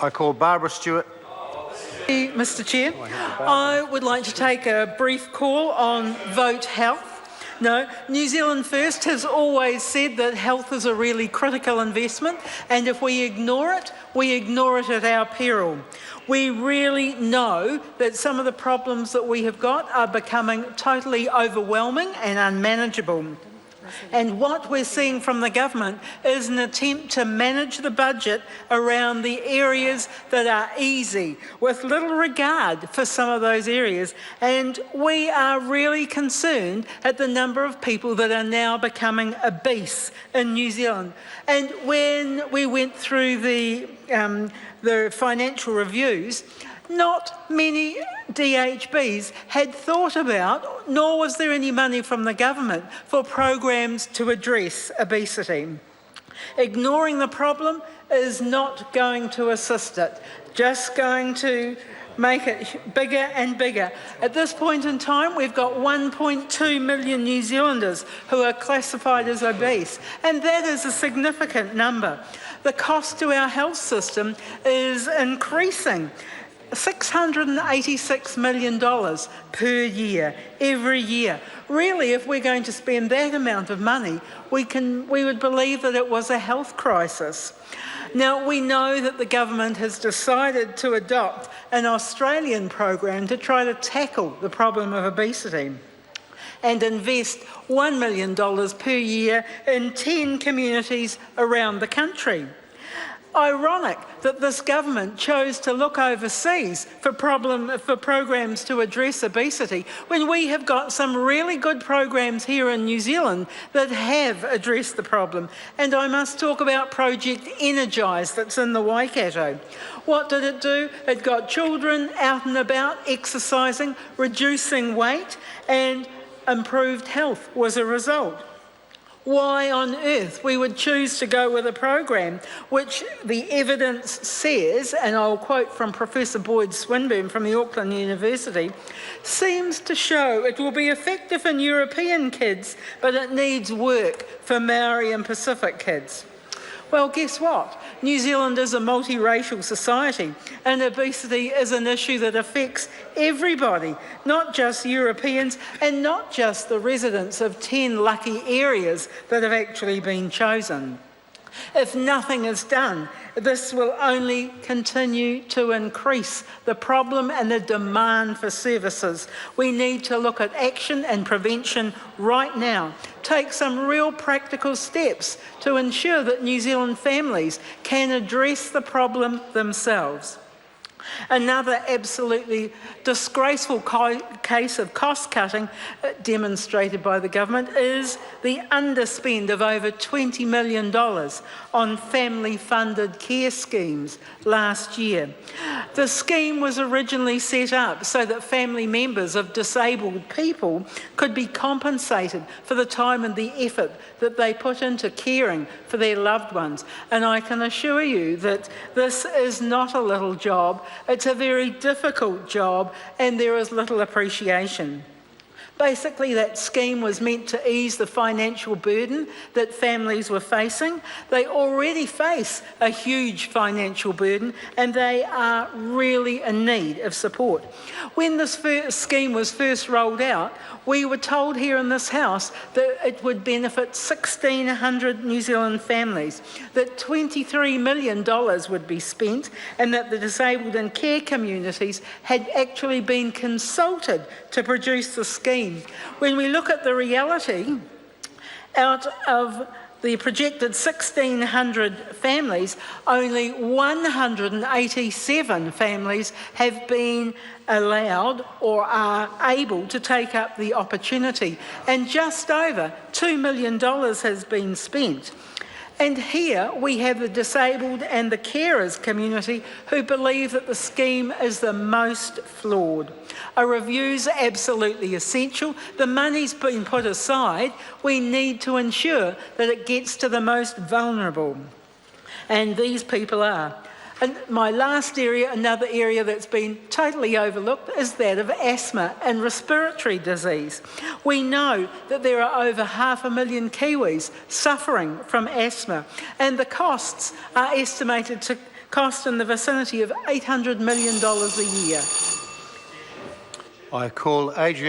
I call Barbara Stewart. Mr. Chair, I would like to take a brief call on vote health. No, New Zealand First has always said that health is a really critical investment, and if we ignore it at our peril. We really know that some of the problems that we have got are becoming totally overwhelming and unmanageable. And what we're seeing from the government is an attempt to manage the budget around the areas that are easy, with little regard for some of those areas. And we are really concerned at the number of people that are now becoming obese in New Zealand. And when we went through the financial reviews, not many DHBs had thought about, nor was there any money from the government for programs to address obesity. Ignoring the problem is not going to assist it, just going to make it bigger and bigger. At this point in time, we've got 1.2 million New Zealanders who are classified as obese, and that is a significant number. The cost to our health system is increasing. $686 million per year, every year. Really, if we're going to spend that amount of money, we would believe that it was a health crisis. Now, we know that the government has decided to adopt an Australian program to try to tackle the problem of obesity and invest $1 million per year in 10 communities around the country. Ironic that this government chose to look overseas for programs to address obesity when we have got some really good programs here in New Zealand that have addressed the problem. And I must talk about Project Energise that's in the Waikato. What did it do? It got children out and about, exercising, reducing weight, and improved health was a result. Why on earth we would choose to go with a program which the evidence says, and I'll quote from Professor Boyd Swinburne from the Auckland University, seems to show it will be effective in European kids, but it needs work for Maori and Pacific kids. Well, guess what? New Zealand is a multiracial society, and obesity is an issue that affects everybody, not just Europeans and not just the residents of 10 lucky areas that have actually been chosen. If nothing is done, this will only continue to increase the problem and the demand for services. We need to look at action and prevention right now. Take some real practical steps to ensure that New Zealand families can address the problem themselves. Another absolutely disgraceful case of cost-cutting demonstrated by the government is the underspend of over $20 million on family-funded care schemes last year. The scheme was originally set up so that family members of disabled people could be compensated for the time and the effort that they put into caring for their loved ones. And I can assure you that this is not a little job. It's a very difficult job, and there is little appreciation. Basically, that scheme was meant to ease the financial burden that families were facing. They already face a huge financial burden, and they are really in need of support. When this scheme was first rolled out, we were told here in this House that it would benefit 1,600 New Zealand families, that $23 million would be spent, and that the disabled and care communities had actually been consulted to produce the scheme. When we look at the reality, out of the projected 1,600 families, only 187 families have been allowed or are able to take up the opportunity, and just over $2 million has been spent. And here we have the disabled and the carers community who believe that the scheme is the most flawed. A review's absolutely essential. The money's been put aside. We need to ensure that it gets to the most vulnerable. And these people are. And my last area, another area that's been totally overlooked, is that of asthma and respiratory disease. We know that there are over 500,000 Kiwis suffering from asthma, and the costs are estimated to cost in the vicinity of $800 million a year. I call Adrian